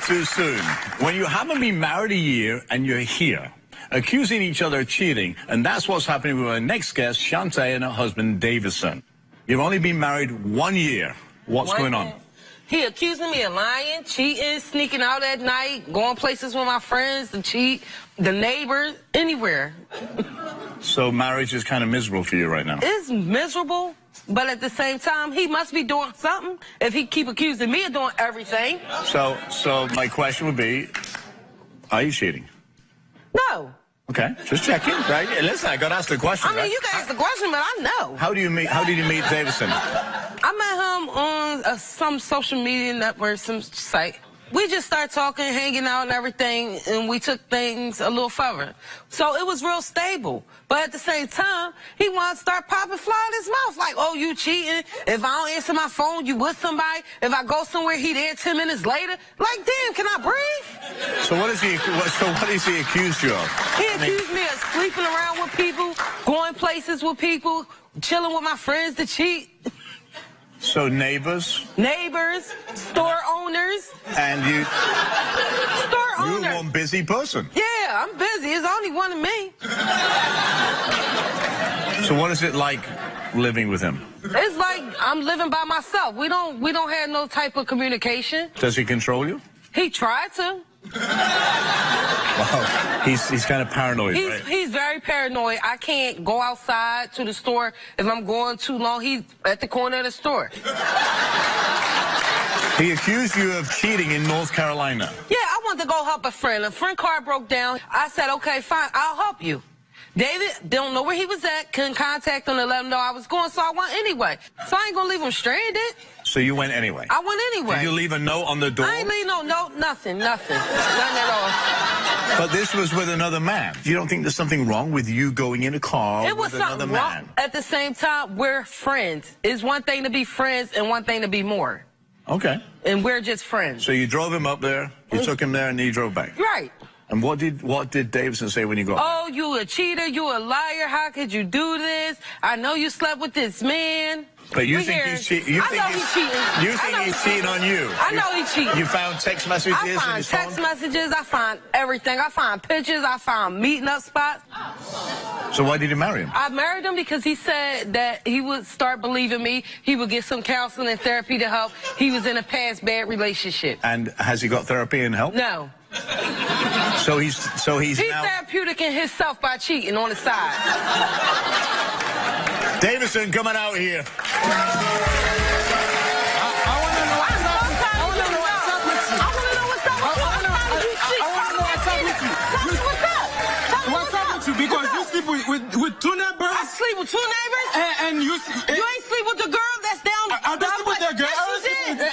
too soon. When you haven't been married a year and you're here, accusing each other of cheating, and that's what's happening with our next guest, Shantae, and her husband, Davison. You've only been married 1 year. What's going on? He accusing me of lying, cheating, sneaking out at night, going places with my friends to cheat, the neighbors, anywhere. So marriage is kind of miserable for you right now? It's miserable, but at the same time, he must be doing something if he keep accusing me of doing everything. So my question would be, are you cheating? No. Okay, just checking, right? Listen, I got to ask the question. I mean, you can ask the question, but I know. How did you meet Davison? I met him on some social media network, some site. We just started talking, hanging out and everything, and we took things a little further. So it was real stable. But at the same time, he wanted to start popping fly in his mouth. Like, oh, you cheating. If I don't answer my phone, you with somebody. If I go somewhere, he there 10 minutes later. Like, damn, can I breathe? So what has he accused you of? He accused me of sleeping around with people, going places with people, chilling with my friends to cheat. So neighbors? Neighbors, store owners. And you? Store owners. You're one busy person. Yeah, I'm busy. It's only one of me. So what is it like living with him? It's like I'm living by myself. We don't have no type of communication. Does he control you? He tried to. Wow. He's kind of paranoid, right? He's very paranoid. I can't go outside to the store if I'm going too long. He's at the corner of the store. He accused you of cheating in North Carolina. Yeah, I wanted to go help a friend. A friend car broke down. I said, okay, fine, I'll help you. David don't know where he was at, couldn't contact him to let him know I was going, so I went anyway. So I ain't gonna leave him stranded. So you went anyway? I went anyway. Did you leave a note on the door? I ain't leave no note, nothing at all. But this was with another man. You don't think there's something wrong with you going in a car with another man? Wrong. At the same time, we're friends. It's one thing to be friends and one thing to be more. Okay. And we're just friends. So you drove him up there, you took him there, and then you drove back? Right. And what did Davison say when you got there? Oh, you a cheater, you a liar, how could you do this? I know you slept with this man. But you think he's cheating? You think he's cheating on you? I know he's cheating. You found text messages in his phone? I find text messages, I find everything. I find pictures, I find meeting up spots. So why did you marry him? I married him because he said that he would start believing me. He would get some counseling and therapy to help. He was in a past bad relationship. And has he got therapy and help? No. So he's now therapeutic in himself by cheating on the side. Davison coming out here. I want to know what's up with you because you sleep with two neighbors. I sleep with two neighbors? And you ain't sleep with the girl that's down. I don't sleep with the girl.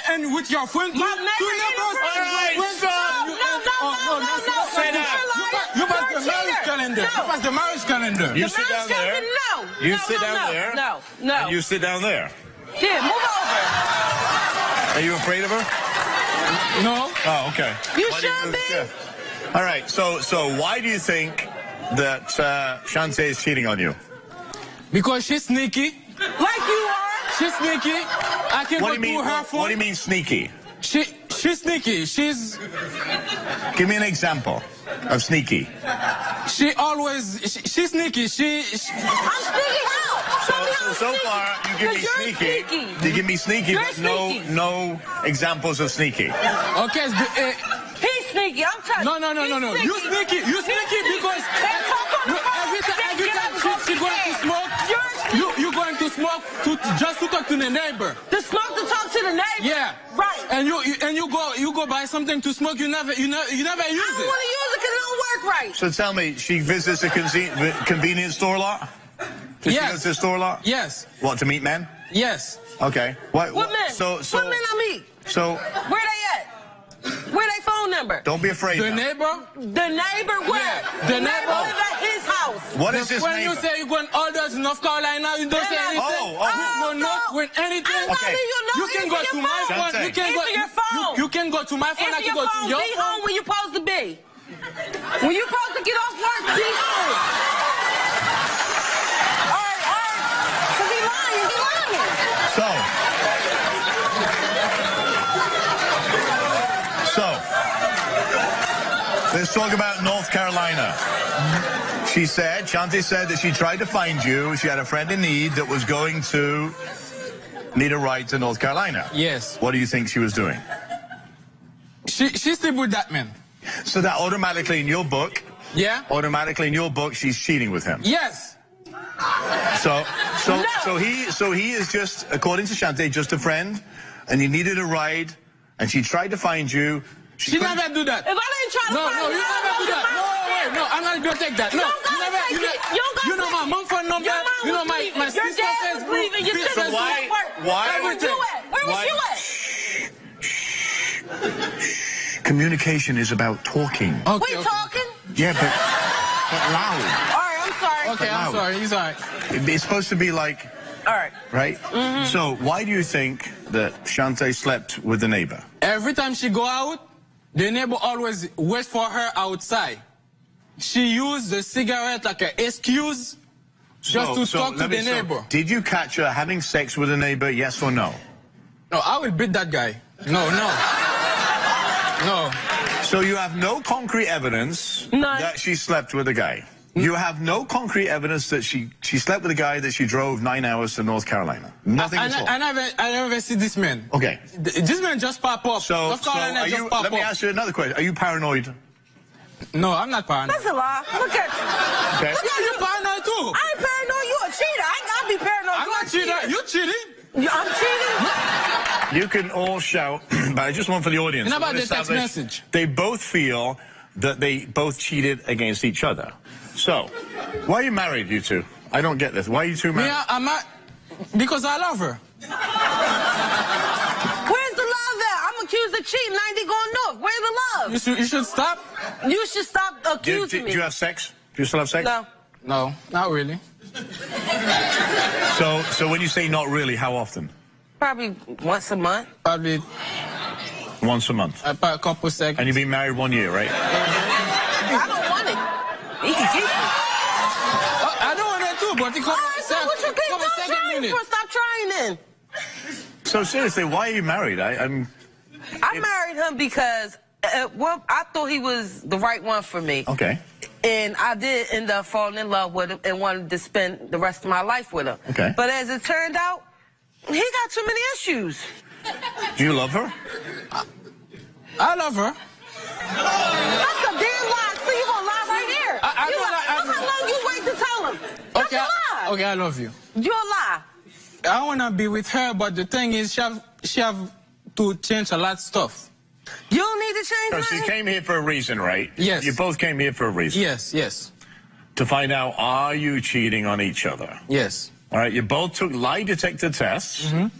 And with your friend too. Two neighbors. You pass the marriage calendar. You pass the marriage calendar. You sit down there. You sit down there. No. And you sit down there. Yeah, move over. Are you afraid of her? No. Oh, okay. You should be. Yeah. All right. So why do you think that Shantae is cheating on you? Because she's sneaky. Like you are. She's sneaky. I can go through her phone. What do you mean sneaky? She's sneaky. She's. Give me an example of sneaky. She's sneaky. I'm sneaky how? So far, you give me sneaky. You give me sneaky, but no examples of sneaky. Okay. He's sneaky. I'm telling you. No. You sneaky because every time she's going to smoke, you're going to smoke just to talk to the neighbor. To smoke to talk to the neighbor? Yeah. Right. And you go buy something to smoke. You never use it. I don't want to use it because it don't work right. So tell me, she visits a convenience store a lot? Does she go to the store a lot? Yes. What, to meet men? Yes. Okay. What men? What men I meet? So where they at? Where they phone number? Don't be afraid. The neighbor? The neighbor where? Yeah. The neighbor live at his house. What is this when neighbor? You say you're going all the way to North Carolina, you don't say anything. With anything. Okay. You can go to my phone. You can go to your phone. You can go to my phone. I can go to your phone. Be home when you're supposed to be. When you're supposed to get off work, be home. All right. Because he's lying. let's talk about North Carolina. She said, Shante said that she tried to find you. She had a friend in need that was going to need a ride to North Carolina. Yes. What do you think she was doing? She sleep with that man. So that automatically in your book, Yeah? automatically in your book, she's cheating with him. Yes. So he is just, according to Shante, just a friend, and he needed a ride, and she tried to find you. She never do that. If I didn't try to No, find you never do that. No, I'm not gonna take that. No, you know my mom phone number. You know my sister Facebook. Your sister was at work. Why? Where was you at? Where was you at? Communication is about talking. Okay, We talking? Yeah, but loud. All right, I'm sorry. Okay, I'm sorry. He's alright. It's supposed to be like, All right. right? So why do you think that Shante slept with the neighbor? Every time she go out, the neighbor always wait for her outside. She used the cigarette like an excuse just to talk to the neighbor. Did you catch her having sex with a neighbor, yes or no? No, I will beat that guy. No. So you have no concrete evidence None. that she slept with a guy. You have no concrete evidence that she slept with a guy that she drove 9 hours to North Carolina. Nothing at all. I never see this man. Okay. This man just pop up. So North Carolina are just you, pop let me up. ask you another question. Are you paranoid? No, I'm not paranoid. That's a lie. Look at you. Okay. Yeah, you paranoid too. I ain't paranoid. You a cheater. I ain't gotta be paranoid. I'm not cheating. You cheating? I'm cheating. You can all shout, but I just want for the audience. And I about want to the text establish message? They both feel that they both cheated against each other. So, why are you married, you two? I don't get this. Why are you two married? Yeah, I'm not. Because I love her. Where's the love at? I'm accused of cheating. 90 going north. Where's the love? You should stop. You should stop Do accusing me. you have sex? Do you still have sex? No. No, not really. So when you say not really, how often? Probably once a month. Probably Once a month. a couple seconds. And you've been married 1 year, right? I don't want it. He can keep it. I don't want that too, but it All right, so what you keep couple on second trying minute. for? Stop trying then. So seriously, why are you married? I married him because I thought he was the right one for me. Okay. And I did end up falling in love with him and wanted to spend the rest of my life with him. Okay. But as it turned out, he got too many issues. Do you love her? I love her. That's a damn lie. See, you gonna lie right here. Look how long you wait to tell him. That's a lie. Okay, I love you. You're a lie. I wanna be with her, but the thing is, she have to change a lot of stuff. You don't need to change So you nothing. came here for a reason, right? Yes. You both came here for a reason. Yes. To find out, are you cheating on each other? Yes. All right, you both took lie detector tests, and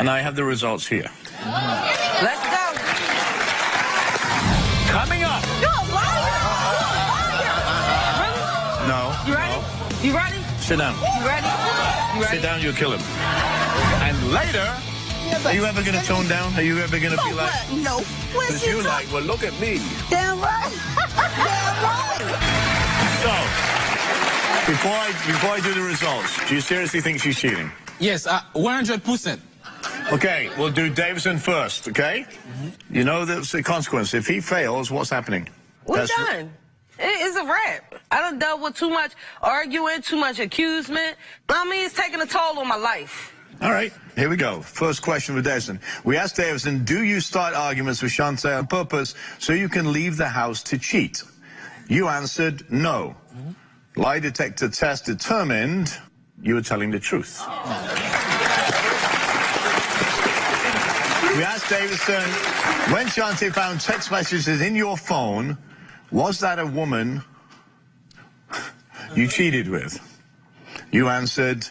I have the results here. Let's go. Coming up. You're a liar. Really? No. You ready? no. You ready? Sit down. You ready? You ready? Sit down, you'll kill him. And later, are you ever going to tone down? Are you ever going to be like, No. Where's because you're like, well, look at me. Damn right. Damn right. So, before I do the results, do you seriously think she's cheating? Yes, 100%. Okay, we'll do Davison first, okay? You know that's the consequence. If he fails, what's happening? We're done. It's a wrap. I done dealt with too much arguing, too much accusement. I mean, it's taking a toll on my life. All right, here we go. First question with Davison. We asked Davison, do you start arguments with Shante on purpose so you can leave the house to cheat? You answered no. Lie detector test determined you were telling the truth. We asked Davison, when Shante found text messages in your phone, was that a woman you cheated with? You answered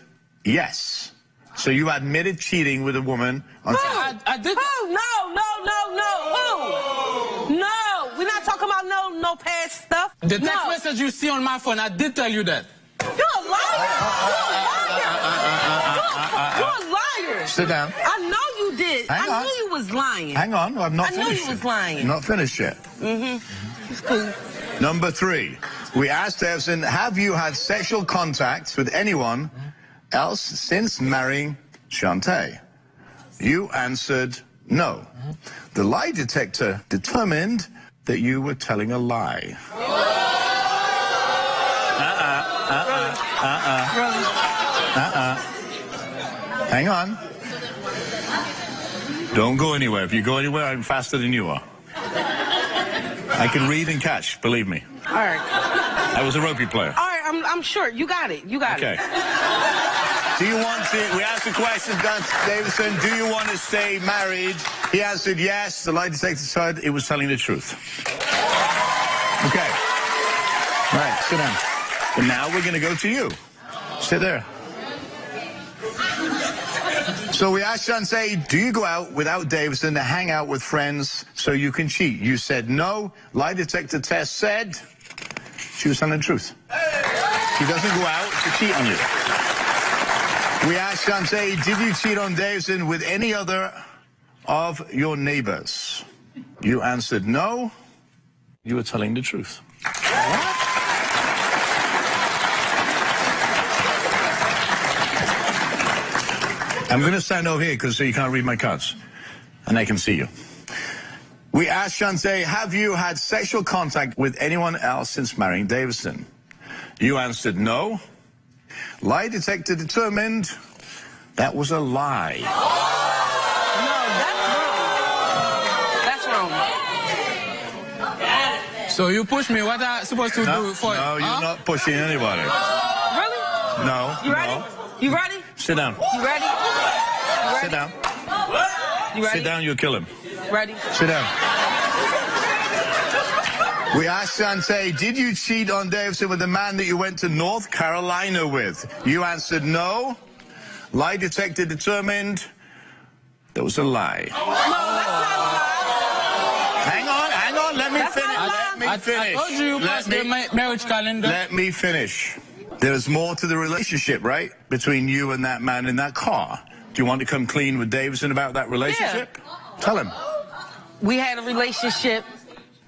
yes. So you admitted cheating with a woman on I did. Oh, no. No, we're not talking about no past stuff. The text message you see on my phone, I did tell you that. You're a liar. You're a liar. Sit down. I know you did. Hang on. I knew you was lying. Hang on, I'm not I knew finished you was yet. lying. I'm not finished yet. It's cool. Number 3, we asked Davison, have you had sexual contact with anyone else since marrying Shante? You answered no. The lie detector determined that you were telling a lie. Hang on. Don't go anywhere. If you go anywhere, I'm faster than you are. I can read and catch, believe me. All right. I was a rugby player. All right, I'm sure. You got it. You got Okay. it. Do you want to, we asked the question, Don Davidson, do you want to stay married? He answered yes. The lie detector said it was telling the truth. Okay. All right, sit down. And now we're going to go to you. Sit there. So we asked Shansay, do you go out without Davidson to hang out with friends so you can cheat? You said no. Lie detector test said she was telling the truth. She doesn't go out to cheat on you. We asked Shansay, did you cheat on Davidson with any other of your neighbors? You answered no. You were telling the truth. What? I'm going to stand over here because you can't read my cards. And I can see you. We asked Shansay, have you had sexual contact with anyone else since marrying Davidson? You answered no. Lie detector determined that was a lie. No, that's wrong. That's wrong. So you push me. What am I supposed to do for you? No, you're not pushing anybody. Really? No. You ready? No. You ready? Sit down. You ready? You ready? Sit down. You ready? Sit down, you'll kill him. Ready? Sit down. We asked Shansay, did you cheat on Davidson with the man that you went to North Carolina with? You answered no. Lie detector determined that was a lie. No, that's not a lie. Hang on, let me That's finish. not a Let me I finish. told you pass the marriage calendar. Let me finish. There's more to the relationship, right? Between you and that man in that car. Do you want to come clean with Davidson about that relationship? Yeah. Tell him. We had a relationship,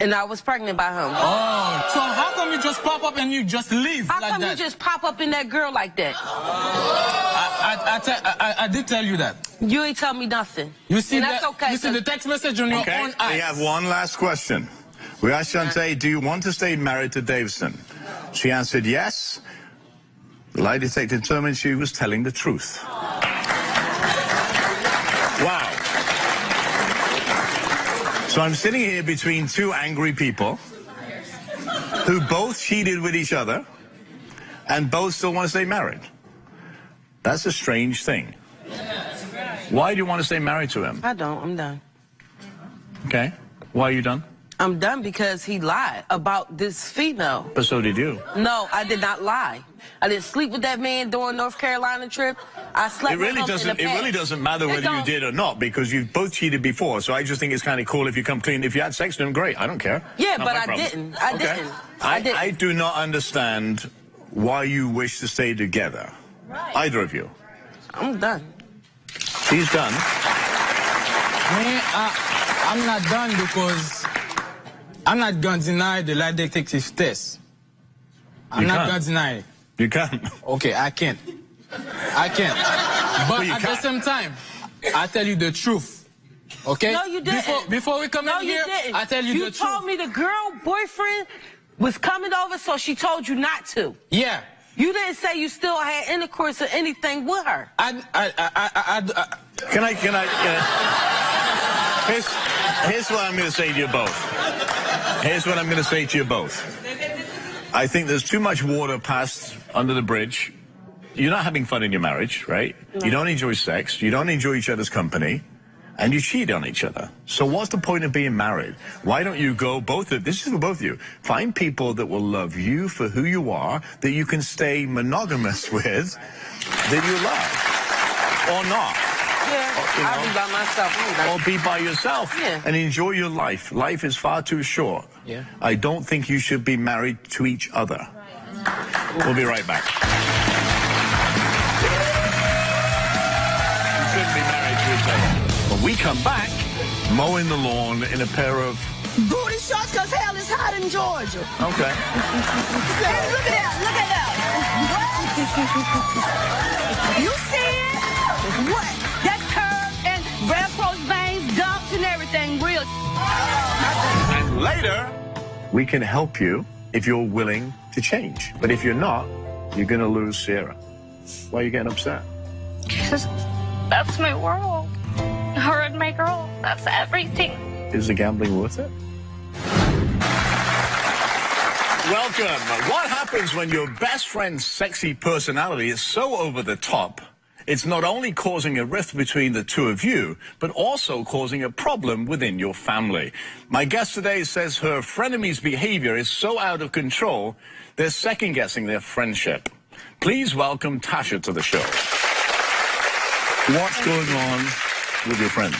and I was pregnant by him. Oh, so how come you just pop up and you just leave How like come that? you just pop up in that girl like that? I did tell you that. You ain't tell me nothing. You see and that? that's okay. You see the text message on your Okay, own eyes. we have one last question. We asked Shansay, do you want to stay married to Davidson? She answered yes. The lie detector determined she was telling the truth. Wow. So I'm sitting here between two angry people who both cheated with each other and both still want to stay married. That's a strange thing. Why do you want to stay married to him? I don't. I'm done. Okay. Why are you done? I'm done because he lied about this female. But so did you. No, I did not lie. I didn't sleep with that man during North Carolina trip. I slept with him in the past. It really doesn't matter whether you did or not because you've both cheated before. So I just think it's kind of cool if you come clean. If you had sex with him, great. I don't care. Yeah, Not but my I problem. didn't. I Okay. didn't. I didn't. I do not understand why you wish to stay together. Either of you. I'm done. He's done. Me, I'm not done because I'm not going to deny the lie detective test. I'm You not can't. going to deny it. You can't. Okay, I can't. I can't. But you at the can't. same time, I tell you the truth. Okay? No, you didn't. Before we come No, in you here, didn't. I tell you the You told truth. me the girl boyfriend was coming over, so she told you not to. Yeah. You didn't say you still had intercourse or anything with her. Can I? Here's what I'm going to say to you both. Here's what I'm going to say to you both. I think there's too much water passed under the bridge. You're not having fun in your marriage, right? No. You don't enjoy sex. You don't enjoy each other's company. And you cheat on each other. So what's the point of being married? Why don't you go this is for both of you. Find people that will love you for who you are, that you can stay monogamous with, that you love. Or not. Yeah, You I'll know? be by myself. Or be by yourself and enjoy your life. Life is far too short. Yeah. I don't think you should be married to each other. We'll be right back. You shouldn't be married to each other. When we come back, mowing the lawn in a pair of... Booty shorts, because hell is hot in Georgia. Okay. Hey, look at that. Look at that. What? You see it? What? That curve and Velcro veins, dumps and everything. Real. And later, we can help you if you're willing to change. But if you're not, you're going to lose Sierra. Why are you getting upset? Because that's my world. Her and my girl, that's everything. Is the gambling worth it? Welcome. What happens when your best friend's sexy personality is so over the top, it's not only causing a rift between the two of you, but also causing a problem within your family? My guest today says her frenemy's behavior is so out of control, they're second-guessing their friendship. Please welcome Tasha to the show. What's going on with your friend?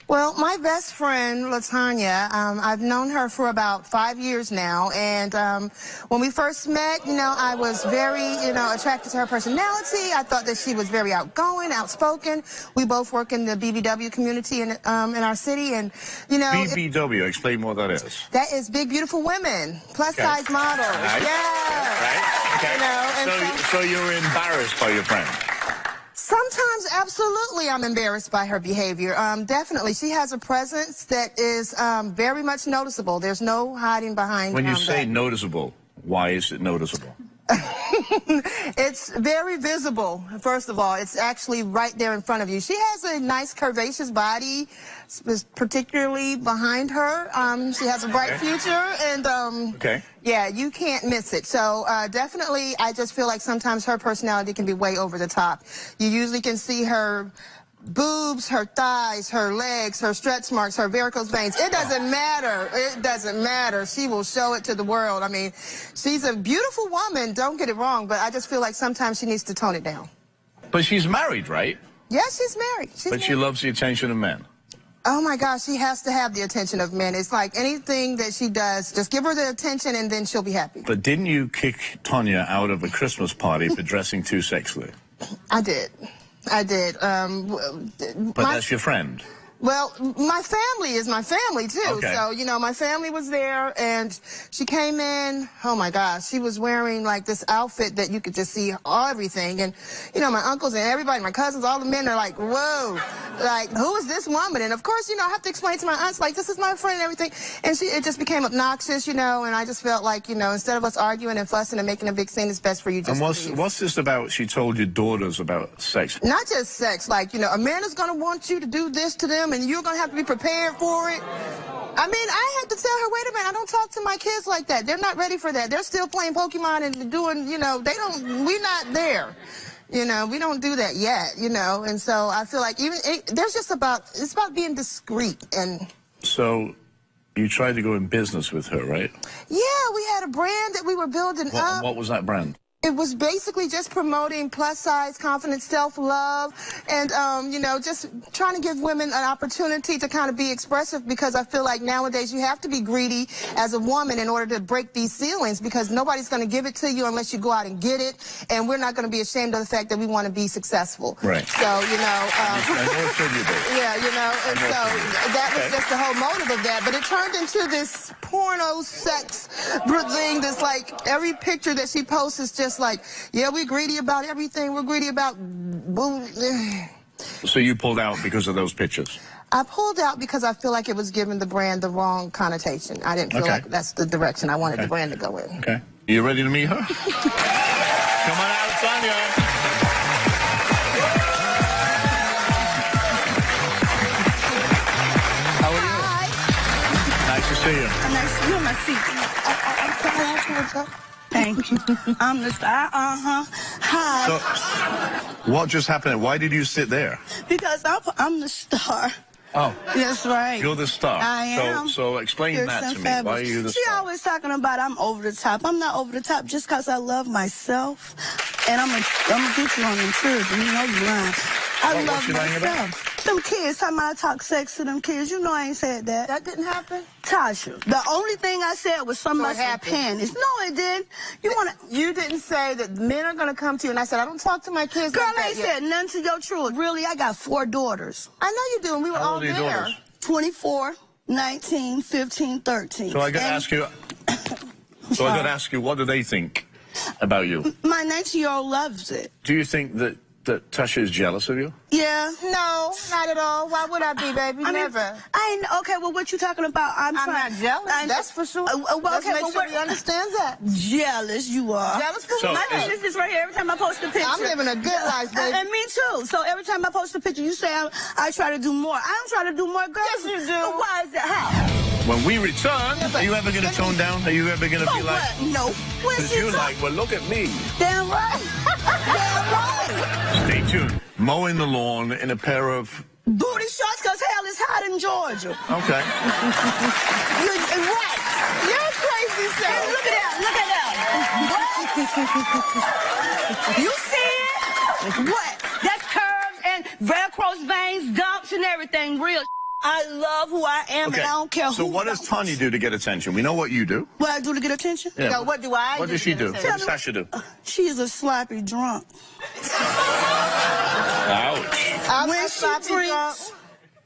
Well, my best friend, LaTanya, I've known her for about 5 years now, and when we first met, I was very, attracted to her personality. I thought that she was very outgoing, outspoken. We both work in the BBW community in our city, and, BBW, explain what that is. That is Big Beautiful Women, plus-size models. Nice. Yeah. Right, okay. So you're embarrassed by your friend? Sometimes, absolutely, I'm embarrassed by her behavior. Definitely. She has a presence that is very much noticeable. There's no hiding behind When you say that. noticeable, why is it noticeable? It's very visible, first of all. It's actually right there in front of you. She has a nice curvaceous body, particularly behind her. She has a bright future, and yeah, you can't miss it. So definitely, I just feel like sometimes her personality can be way over the top. You usually can see her boobs, her thighs, her legs, her stretch marks, her varicose veins. It doesn't matter. It doesn't matter. She will show it to the world. I mean, she's a beautiful woman, don't get it wrong, but I just feel like sometimes she needs to tone it down. But she's married, right? Yes, she's married. But she loves the attention of men. Oh my gosh, she has to have the attention of men. It's like anything that she does, just give her the attention and then she'll be happy. But didn't you kick Tonya out of a Christmas party for dressing too sexily? I did. I did. But that's your friend. Well, my family is my family, too. Okay. So, my family was there, and she came in. Oh, my gosh. She was wearing, like, this outfit that you could just see everything. And, my uncles and everybody, my cousins, all the men are like, whoa. Like, who is this woman? And, of course, I have to explain to my aunts, like, this is my friend and everything. And it just became obnoxious, and I just felt like, instead of us arguing and fussing and making a big scene, it's best for you just to leave. And what's this about she told your daughters about sex? Not just sex. Like, a man is going to want you to do this to them, and you're going to have to be prepared for it. I mean, I had to tell her, wait a minute, I don't talk to my kids like that. They're not ready for that. They're still playing Pokemon and doing, we're not there. We don't do that yet, and so I feel like it's about being discreet. And so you tried to go in business with her, right? Yeah, we had a brand that we were building up. What was that brand? It was basically just promoting plus-size, confidence, self-love, and, just trying to give women an opportunity to kind of be expressive, because I feel like nowadays you have to be greedy as a woman in order to break these ceilings, because nobody's going to give it to you unless you go out and get it, and we're not going to be ashamed of the fact that we want to be successful. Right. So, I know what you do. Yeah, and so that was just the whole motive of that, but it turned into this porno sex thing that's like every picture that she posts is just like, yeah, we're greedy about everything. We're greedy about... So you pulled out because of those pictures? I pulled out because I feel like it was giving the brand the wrong connotation. I didn't feel like that's the direction I wanted the brand to go in. Okay. You ready to meet her? Come on out, Sonia. How are you? Hi. Nice to see you. Nice to you, my seat. I'm sorry. Thank you. I'm the star. Hi. So, what just happened? Why did you sit there? Because I'm the star. Oh. That's right. You're the star. I am. So explain that to me. Fabulous. Why are you the She star? always talking about I'm over the top. I'm not over the top just because I love myself. And I'm gonna get you on them children. You know you lying. I love myself. Them kids, talking about I talk sex to them kids. You know I ain't said that. That didn't happen? Tasha, the only thing I said was something about some panties. No, it didn't. You didn't say that men are going to come to you, and I said, I don't talk to my kids Girl, like that I ain't said nothing to your truth. Really, I got 4 daughters. I know you do, and we were How all old are your there. daughters? 24, 19, 15, 13. So I got to ask you. So I got to ask you, what do they think about you? My 19-year-old loves it. Do you think that that Tasha is jealous of you? Yeah. No, not at all. Why would I be, baby? I mean, Never. okay, well, what you talking about? I'm not jealous. That's for sure. Well, Let's okay, make well, sure what- we understand that. Jealous, you are. Jealous for So, what? My business is right here. Every time I post a picture. I'm living a good life, baby. And me too. So every time I post a picture, you say I try to do more. I don't try to do more, girl. Yes, you do. But why is that? How? When we return, are you ever going to tone down? Are you ever going to For be like... what? No. When's Because you you're talk- like, well, look at me. Damn right. Damn right. Stay tuned. Mowing the lawn in a pair of... Booty shorts, because hell is hot in Georgia. Okay. You're right. You're crazy, And Sarah. look at that. Look at that. What? You see it? What? That's curves and Velcro veins, dumps and everything. Real. I love who I am, Okay. and I don't care So who. what does Tanya do to get attention? We know what you do. What I do to get attention? Yeah. So what do I What do does to she get do? attention? What does Tasha do? She's a sloppy drunk. Ouch. When she drinks,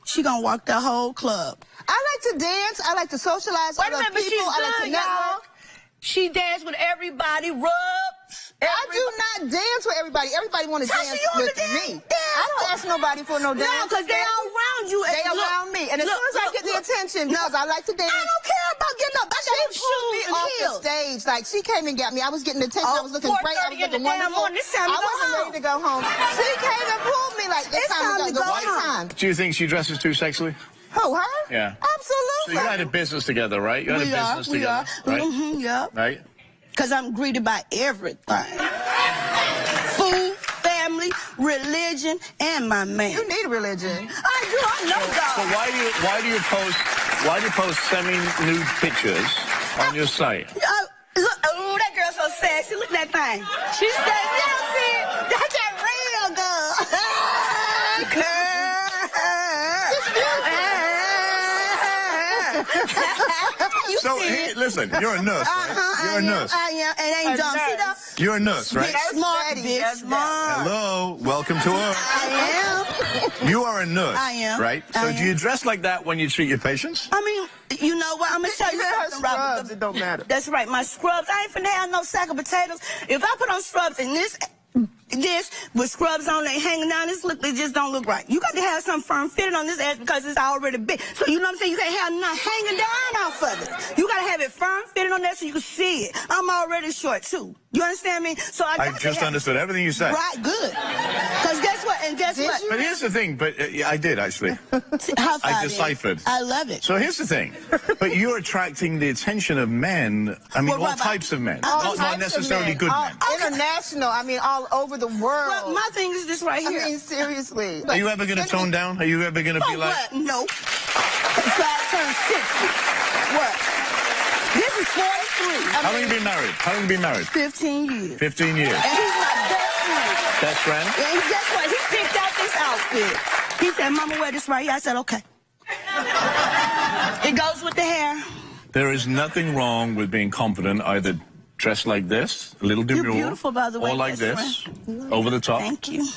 she gonna walk the whole club. I like to dance. I like to socialize with Wait a other minute, but she's people. I like to good, network. y'all. She dance with everybody, rubs. I do not dance with everybody. Everybody want to Tasha, dance you on with the dance? me. I don't ask nobody for no dance. No, because they all around you. They And look, around me. And as look, soon as I look, get the look. attention, because I like to dance. I don't care about getting up. I got them She pulled me shoes and off the heels. stage. Like, she came and got me. I was getting the attention. I was looking 4:30 great. I was in the looking damn wonderful. morning. It's time to I go wasn't home. ready to go home. She came and pulled me like, it's time to go. home. One time. Do you think she dresses too sexually? Who, her? Yeah. So Absolutely. you had a business together, right? You had a business we together, are. right? Mm-hmm, yeah. Right? Because I'm greeted by everything. Food, family, religion, and my man. You need a religion. I do. I know So God. why do you post semi-nude pictures on your site? Look, oh, that girl's so sexy. Look at that thing. She said, you don't see it. That's that real girl. You So see hey, it. listen, you're a nurse, right? You're a nurse. I am. And ain't dumb. See that? You're a nurse, right? Big smart, Daddy, big that's smart. Hello, welcome to Earth. I am. You are a nurse. I am. Right? I So am. do you dress like that when you treat your patients? I mean, you know what? I'm gonna tell you Even her something, Robert. scrubs, it don't matter. That's right. My scrubs. I ain't finna have no sack of potatoes. If I put on scrubs and this with scrubs on, they hanging down. They just don't look right. You got to have some firm fitting on this edge because it's already big. So you know what I'm saying? You can't have nothing hanging down off of it. You got to have it firm fitting on there so you can see it. I'm already short too. You understand me? So I I just understood everything you said. Right, good. Because guess what? And guess what? But here's the thing, yeah, I did actually. High five, I deciphered. I love it. So here's the thing. But you're attracting the attention of men. I mean, Well, all Robert, types of men. All Not types of necessarily men. good All men. International. I mean, all over the world. Well, my thing is this right I here. mean, seriously. Are you ever going to tone down? Are you ever going to For be like... what? No. So I turned 60. What? This is 43. How long have you been married? How long have you been married? 15 years. 15 years. And he's my best friend. Best friend? And guess what? He picked out this outfit. He said, Mama, wear this right here. I said, okay. It goes with the hair. There is nothing wrong with being confident, either dressed like this, a little demure, beautiful, by the way, or like best this, over the top. Thank you.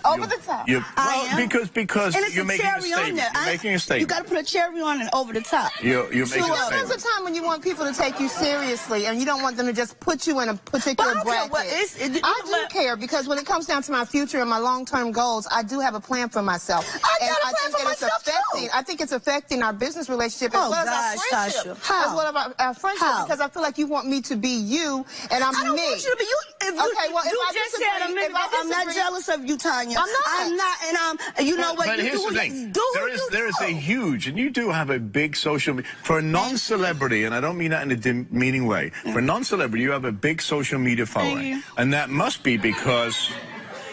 Over the top. Well, I am. because And it's you're a making a cherry on statement. there. You're making a You statement. got to put a cherry on it over the top. You're making a There's a statement. time when you want people to take you seriously and you don't want them to just put you in a particular But I don't care bracket. what I do care because when it comes down to my future and my long-term goals, I do have a plan for myself. I got a plan think for that it's myself, affecting. too. I think it's affecting our business relationship as Oh, well as our gosh, friendship. Tasha. How? As well as our friendship How? because I feel like you want me to be you and I'm I don't me. want you to be you. If you, Okay, well, if you I just disagree- said a minute if I ago, I'm not disagree- jealous of you, Tanya. I'm not. I'm not, and you know what? But you here's do the what thing. you do. There is a huge, and you do have a big social media, for a non-celebrity, and I don't mean that in a demeaning way, for a non-celebrity, you have a big social media following. you. And that must be because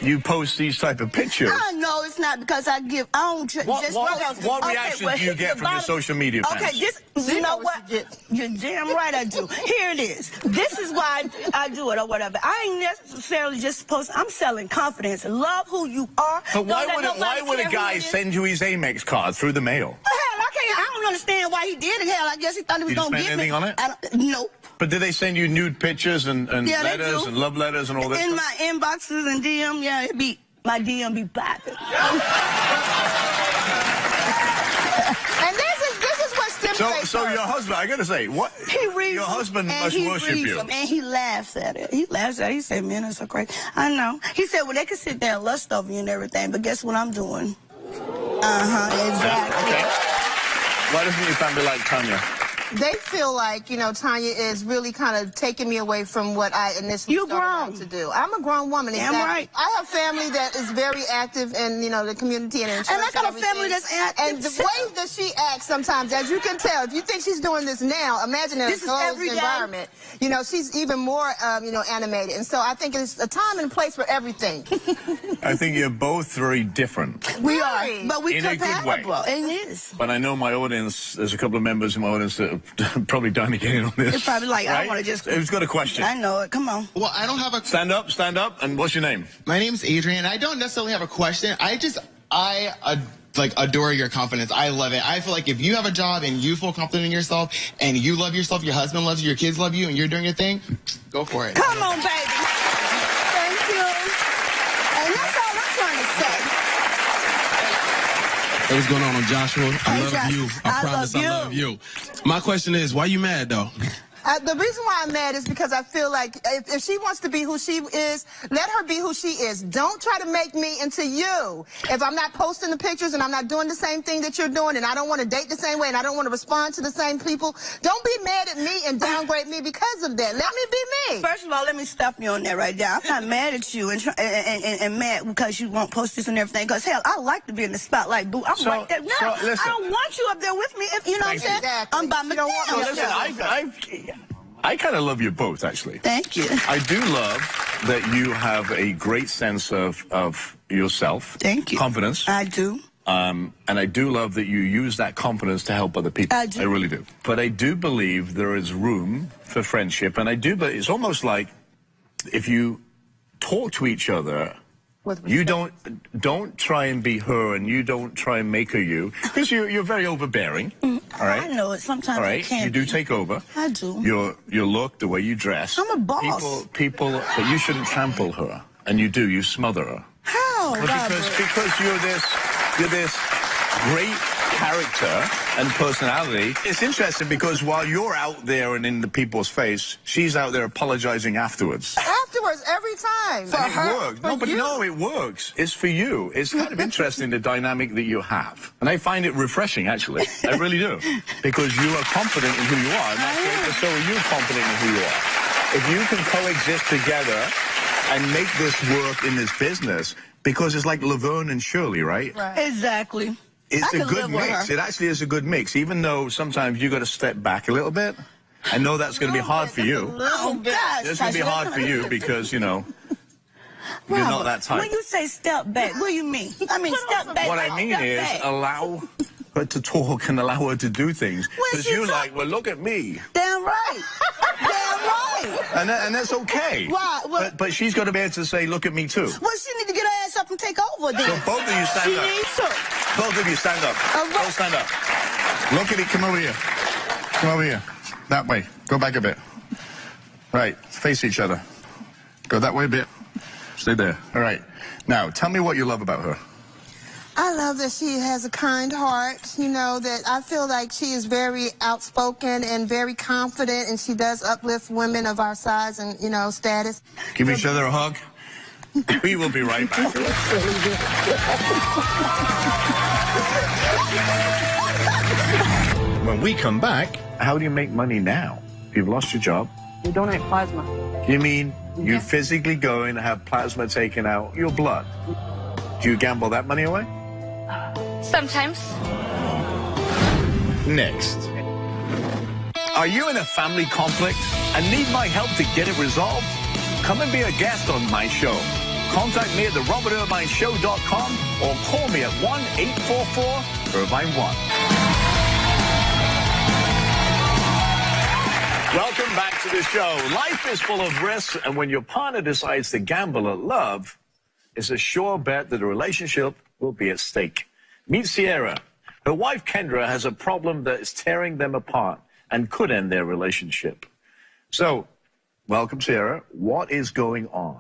you post these type of pictures. I know it's not because I give. I don't just. What reactions do you get from your social media fans? Okay, you know what? You're damn right I do. Here it is. This is why I do it or whatever. I ain't necessarily just supposed. I'm selling confidence. Love who you are. But why Don't let would nobody a care who guy it is. send you his Amex card through the mail? Hell, I don't understand why he did it. Hell, I guess he thought he was You gonna spend give me. anything on it? Nope. But did they send you nude pictures and Yeah, they letters do. and love letters and all that In stuff? my inboxes and DM, yeah, it be my DM be popping. And this is what stimulates So her. your husband, I gotta say, what? He reads Your them, husband and must he worship reads you. them, and he laughs at it. He laughs at it. He said, "Man, that's so crazy." I know. He said, "Well, they can sit there and lust over you and everything, but guess what I'm doing?" Exactly. Okay. Why doesn't your family like Tanya? They feel like, you know, Tanya is really kind of taking me away from what I initially You started out grown. to do. I'm a grown woman. Damn exactly. right. I have family that is very active in, you know, the community and in church. And I got a everything. family that's active, And the too. way that she acts sometimes, as you can tell, if you think she's doing this now, imagine in a This is closed every day. environment. You know, she's even more, you know, animated. And so I think it's a time and place for everything. I think you're both very different. We Right. are, but we In a good way. compatible. It is. But I know my audience, there's a couple of members in my audience that are probably dying to get in on this. They're probably like, I right? wanna just- Who's got a question? I know it. Come on. Well, I don't have a. Stand up, and what's your name? My name's Adrian. I don't necessarily have a question. I like adore your confidence. I love it. I feel like if you have a job and you feel confident in yourself and you love yourself, your husband loves you, your kids love you, and you're doing your thing, go for it. Come on, baby. Thank you. And that's all I'm trying to say. Hey, what's going on? I'm Joshua. I Hey, love Josh. you. I promise love I love you. My question is, why you mad though? The reason why I'm mad is because I feel like if she wants to be who she is, let her be who she is. Don't try to make me into you. If I'm not posting the pictures and I'm not doing the same thing that you're doing and I don't want to date the same way and I don't want to respond to the same people, don't be mad at me and downgrade me because of that. Let me be me. First of all, let me stop you on that right there. I'm not mad at you and mad because you won't post this and everything. Because, hell, I like to be in the spotlight, boo. I'm right there. No, so listen. I don't want you up there with me. If you know what I'm Thank you. saying? Exactly. I'm by You don't want myself. me Listen, I kind of love you both, actually. Thank you. I do love that you have a great sense of yourself. Thank you. Confidence. I do. And I do love that you use that confidence to help other people. I do. I really do. But I do believe there is room for friendship. And I do, but it's almost like if you talk to each other, you don't try and be her and you don't try and make her you. Because you're very overbearing. All right? I know it. Sometimes All I right, can't. you do be. take over. I do. Your look, the way you dress. I'm a boss. People, but you shouldn't trample her, and you do. You smother her. How, Well, Robert? because you're this great character and personality. It's interesting because while you're out there and in the people's face, she's out there apologizing afterwards. Afterwards, every time. And it works. No, but no, it works. It's for you. It's kind of interesting, the dynamic that you have. And I find it refreshing, actually. I really do. Because you are confident in who you are. And that's it, but so are you confident in who you are. If you can coexist together and make this work in this business, because it's like Laverne and Shirley, right? Exactly. It's I a could good live with mix. her. It actually is a good mix, even though sometimes you got to step back a little bit. I know that's going to be hard for you. Oh, gosh. It's going to be hard for you because, you know, you're Robert, not that type. When you say step back, what do you mean? I mean, step back. What I like, mean step is back. allow her to talk and allow her to do things. When Because she you're talk- like, well, look at me. Damn right. Damn right. And that's okay. Why? Well- But she's got to be able to say, look at me too. Well, she need to get her ass up and take over then. So both of you stand She up. needs to. Both of you stand up. All right. Both stand up. Look at it. Come over here. Come over here. That way. Go back a bit. Right. Face each other. Go that way a bit. Stay there. All right. Now, tell me what you love about her. I love that she has a kind heart, you know, that I feel like she is very outspoken and very confident, and she does uplift women of our size and, you know, status. Give each other a hug. We will be right back. When we come back, how do you make money now? You've lost your job. We donate plasma. You mean you physically go in and have plasma taken out your blood? Do you gamble that money away? Sometimes. Next. Are you in a family conflict and need my help to get it resolved? Come and be a guest on my show. Contact me at therobertirvineshow.com or call me at 1-844-IRVINE1. Welcome back to the show. Life is full of risks, and when your partner decides to gamble at love, it's a sure bet that a relationship will be at stake. Meet Sierra. Her wife, Kendra, has a problem that is tearing them apart and could end their relationship. So, welcome, Sierra. What is going on?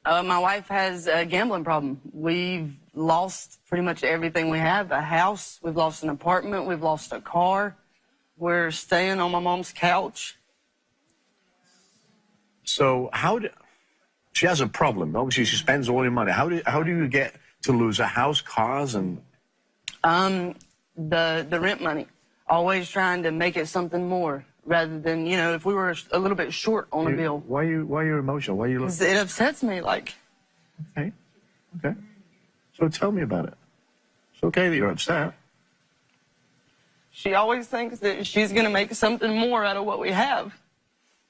My wife has a gambling problem. We've lost pretty much everything we have. A house, we've lost an apartment, we've lost a car. We're staying on my mom's couch. So she has a problem. Obviously, she spends all your money. How do you get to lose a house, cars, and... The rent money. Always trying to make it something more rather than, you know, if we were a little bit short on a bill. Why are you emotional? Why are you looking? It upsets me, like... Okay. So tell me about it. It's okay that you're upset. She always thinks that she's going to make something more out of what we have.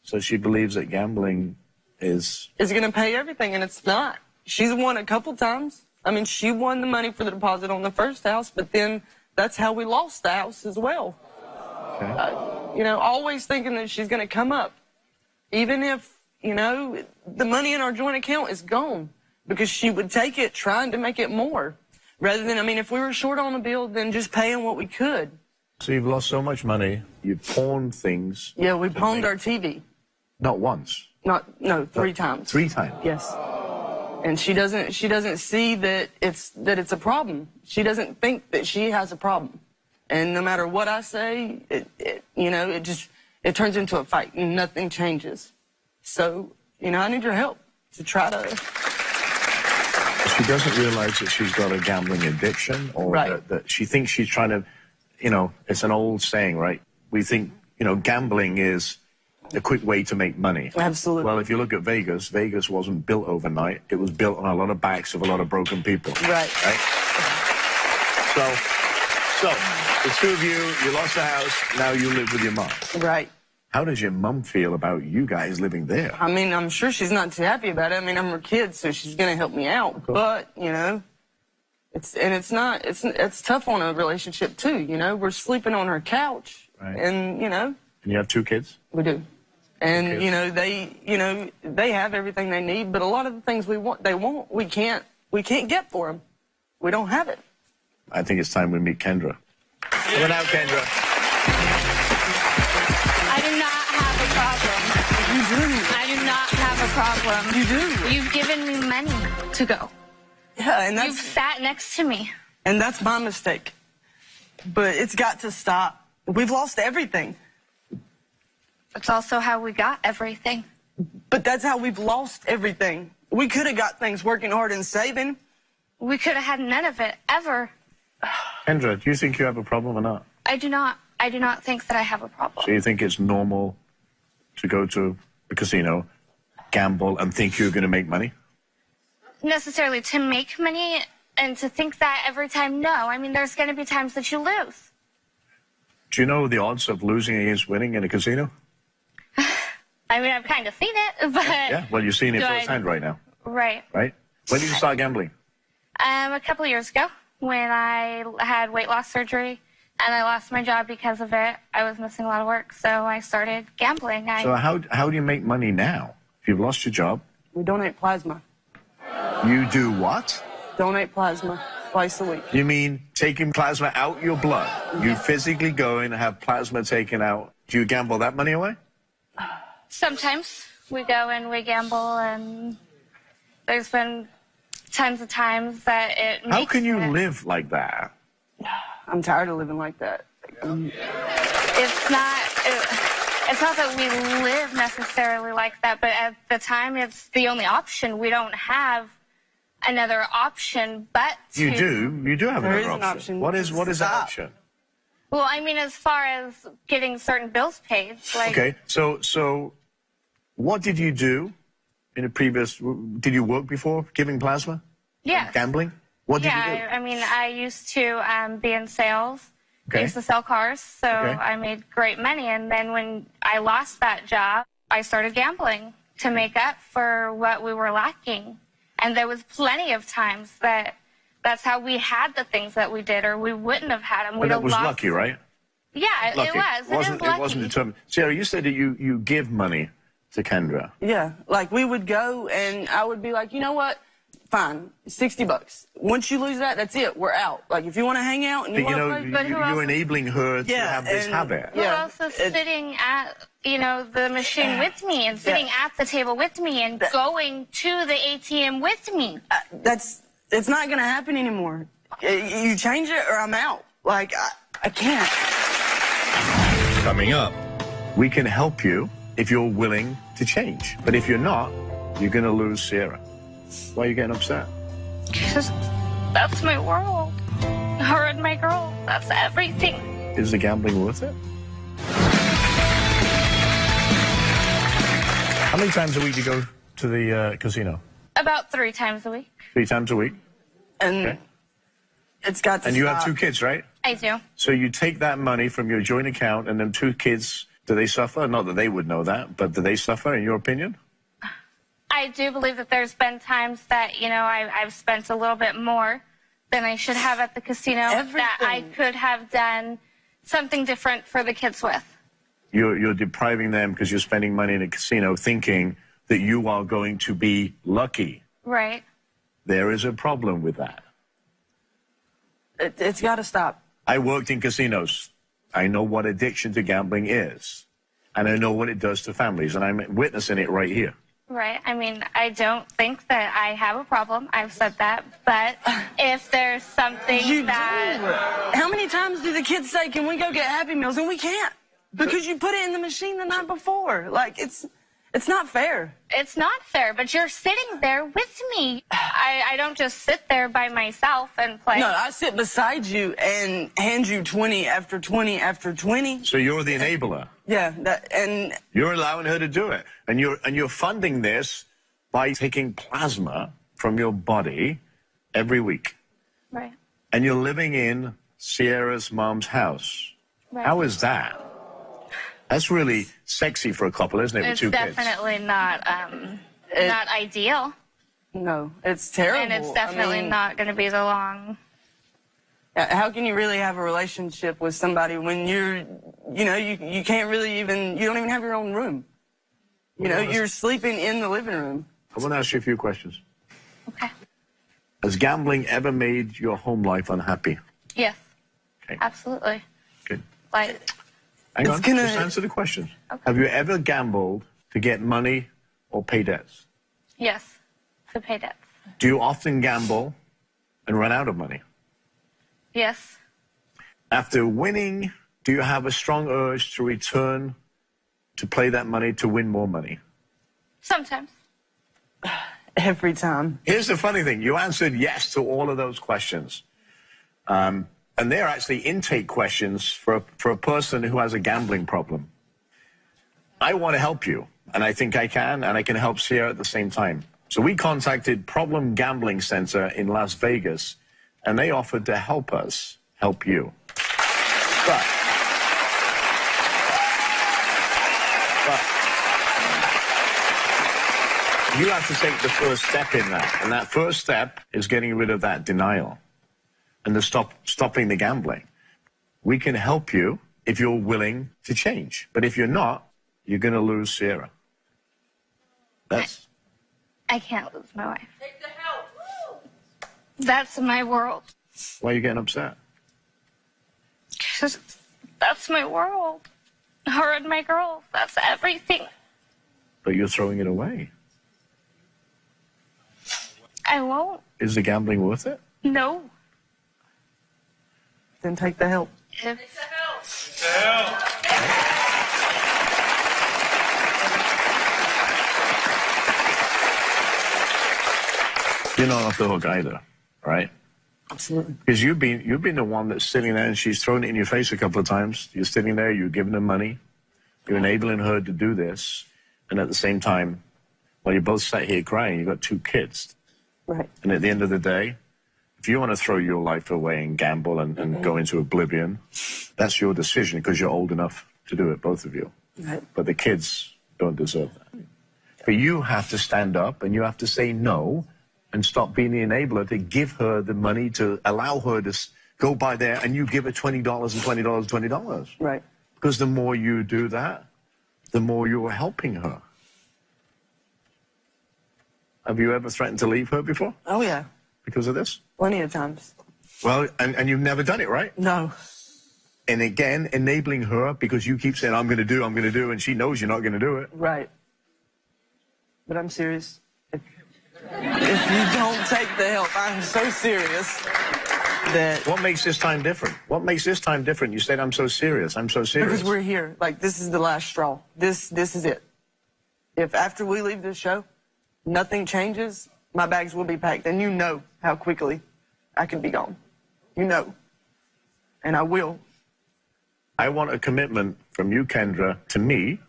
So she believes that gambling is going to pay everything, and it's not. She's won a couple times. I mean, she won the money for the deposit on the first house, but then that's how we lost the house as well. Okay. You know, always thinking that she's going to come up. Even if, you know, the money in our joint account is gone, because she would take it trying to make it more. Rather than, I mean, if we were short on a bill, then just paying what we could. So you've lost so much money, you've pawned things. Yeah, we pawned our TV. Not once. No, 3 times. 3 times. Yes. And she doesn't see that it's a problem. She doesn't think that she has a problem. And no matter what I say, it turns into a fight and nothing changes. So, you know, I need your help to try to... She doesn't realize that she's got a gambling addiction, or that she thinks she's trying to, you know, it's an old saying, right? We think, you know, gambling is a quick way to make money. Absolutely. Well, if you look at Vegas, Vegas wasn't built overnight. It was built on a lot of backs of a lot of broken people. Right. So the two of you lost the house, now you live with your mom. Right. How does your mom feel about you guys living there? I mean, I'm sure she's not too happy about it. I mean, I'm her kid, so she's going to help me out. But, you know, it's tough on a relationship, too. You know, we're sleeping on her couch. Right. And, you know. And you have 2 kids? We do. And, Okay. you know, they have everything they need, but a lot of the things we can't get for them. We don't have it. I think it's time we meet Kendra. Come on out, Kendra. I do not have a problem. You do. I do not have a problem. You do. You've given me money to go. Yeah, and You've sat next to me. And that's my mistake. But it's got to stop. We've lost everything. That's also how we got everything. But that's how we've lost everything. We could have got things working hard and saving. We could have had none of it, ever. Kendra, do you think you have a problem or not? I do not think that I have a problem. So you think it's normal to go to a casino, gamble, and think you're going to make money? Necessarily to make money and to think that every time, no. I mean, there's going to be times that you lose. Do you know the odds of losing against winning in a casino? I mean, I've kind of seen it, but... Yeah, well, you're seeing it Do I- firsthand right now, Right. right? When did you start gambling? A couple of years ago, when I had weight loss surgery and I lost my job because of it. I was missing a lot of work, so I started gambling. So how do you make money now? If you've lost your job? We donate plasma. You do what? Donate plasma twice a week. You mean taking plasma out your blood? You physically go in and have plasma taken out. Do you gamble that money away? Sometimes we go and we gamble, and there's been tons of times that it makes How can you it. live like that? I'm tired of living like that. It's not that we live necessarily like that, but at the time, it's the only option. We don't have another option but to... You do have There another is an option. What is that Stop. option? Well, I mean, as far as getting certain bills paid, like... Okay, so what did you do in a previous... Did you work before giving plasma? Yeah. Gambling? What did you do? I mean, I used to be in sales. Okay. I used to sell cars, so Okay. I made great money. And then when I lost that job, I started gambling to make up for what we were lacking. And there was plenty of times that's how we had the things that we did, or we wouldn't have had them. But We'd that have was lost... lucky, right? Yeah, Lucky. it was. It is lucky. It wasn't determined. Sarah, you said that you give money to Kendra. Yeah, like we would go and I would be like, you know what? Fine, $60. Once you lose that, that's it. We're out. Like if you want to hang out and you But want to play, But who else you're is- enabling her to Yeah, have this and- habit. Who Yeah, else is it- sitting at, the machine with me and sitting at the table with me and going to the ATM with me? it's not going to happen anymore. You change it or I'm out. Like I can't. Coming up. We can help you if you're willing to change. But if you're not, you're going to lose Sierra. Why are you getting upset? Because that's my world. Her and my girl, that's everything. Is the gambling worth it? How many times a week do you go to the casino? About 3 times a week. 3 times a week? And Okay. it's got to And you have stop. 2 kids, right? I do. So you take that money from your joint account and them 2 kids, do they suffer? Not that they would know that, but do they suffer in your opinion? I do believe that there's been times that, you know, I've spent a little bit more than I should have at the casino that I Everything. could have done something different for the kids with. You're depriving them because you're spending money in a casino thinking that you are going to be lucky. Right. There is a problem with that. It's got to stop. I worked in casinos. I know what addiction to gambling is. And I know what it does to families. And I'm witnessing it right here. Right. I mean, I don't think that I have a problem. I've said that. But if there's something You that... do. How many times do the kids say, "Can we go get Happy Meals?" And we can't because you put it in the machine the night before. Like, it's not fair. It's not fair, but you're sitting there with me. I don't just sit there by myself and play. No, I sit beside you and hand you 20 after 20 after 20. So you're the enabler. Yeah, and You're allowing her to do it. And you're funding this by taking plasma from your body every week. Right. And you're living in Sierra's mom's house. Right. How is that? That's really sexy for a couple, isn't it, with It's 2 kids? definitely not ideal. no, it's terrible. And it's definitely I mean, not going to be the long... How can you really have a relationship with somebody when you can't really even, you don't even have your own room? You know, you're sleeping in the living room. I want to ask you a few questions. Okay. Has gambling ever made your home life unhappy? Yes. Okay. Absolutely. Good. Like, Hang It's on, gonna- just answer the questions. Okay. Have you ever gambled to get money or pay debts? yes, to pay debts. Do you often gamble and run out of money? Yes. After winning, do you have a strong urge to return to play that money to win more money? Sometimes. Every time. Here's the funny thing. You answered yes to all of those questions. And they're actually intake questions for a person who has a gambling problem. I want to help you, and I think I can, and I can help Sierra at the same time. So we contacted Problem Gambling Center in Las Vegas, and they offered to help us help you. But you have to take the first step in that. And that first step is getting rid of that denial and stopping the gambling. We can help you if you're willing to change. But if you're not, you're going to lose Sierra. I can't lose my wife. Take the help. That's my world. Why are you getting upset? 'Cause that's my world. Her and my girl, that's everything. But you're throwing it away. I won't. Is the gambling worth it? No. Then take the help. If You're not off the hook either, right? Absolutely. Because you've been the one that's sitting there and she's thrown it in your face a couple of times. You're sitting there, you're giving her money, you're enabling her to do this, and at the same time, while you're both sat here crying, you've got 2 kids. Right. And at the end of the day, if you want to throw your life away and gamble and go into oblivion, that's your decision because you're old enough to do it, both of you. Right. But the kids don't deserve that. But you have to stand up and you have to say no and stop being the enabler to give her the money to allow her to go by there and you give her $20 and $20 and $20. Right. Because the more you do that, the more you're helping her. Have you ever threatened to leave her before Oh, yeah. because of this? Plenty of times. Well, and you've never done it, right? No. And again, enabling her because you keep saying, I'm going to do, and she knows you're not going to do it. Right. But I'm serious. If you don't take the help, I'm so serious. that What makes this time different? What makes this time different? You said, I'm so serious. I'm so serious. because we're here. Like, this is the last straw. This is it. If after we leave this show, nothing changes, my bags will be packed. And you know how quickly I can be gone. You know. And I will. I want a commitment from you, Kendra, to me,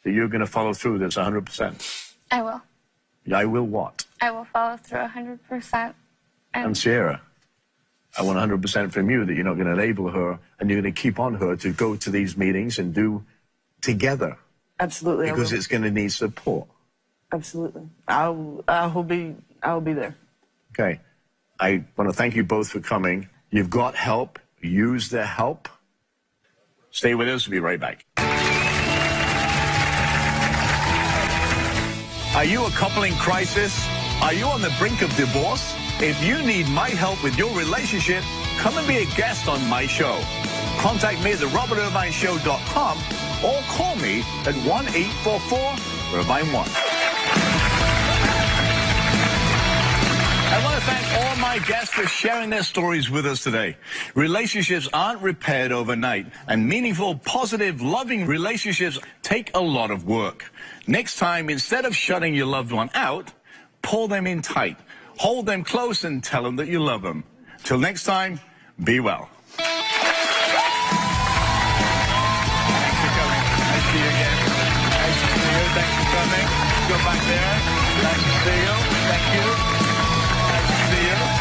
that you're going to follow through this 100%. I will. I will what? I will follow through 100%. And Sierra, I want 100% from you that you're not going to enable her and you're going to keep on her to go to these meetings and do together. Absolutely. Because I will. it's going to need support. Absolutely. I will be there. Okay. I want to thank you both for coming. You've got help. Use the help. Stay with us. We'll be right back. Are you a couple in crisis? Are you on the brink of divorce? If you need my help with your relationship, come and be a guest on my show. Contact me at therobertirvineshow.com or call me at 1-844-IRVINE1. I want to thank all my guests for sharing their stories with us today. Relationships aren't repaired overnight, and meaningful, positive, loving relationships take a lot of work. Next time, instead of shutting your loved one out, pull them in tight, hold them close, and tell them that you love them. Till next time, be well. Thanks for coming. Nice to see you again. Nice to see you. Thanks for coming. Go back there. Nice to see you. Thank you. Nice to see you.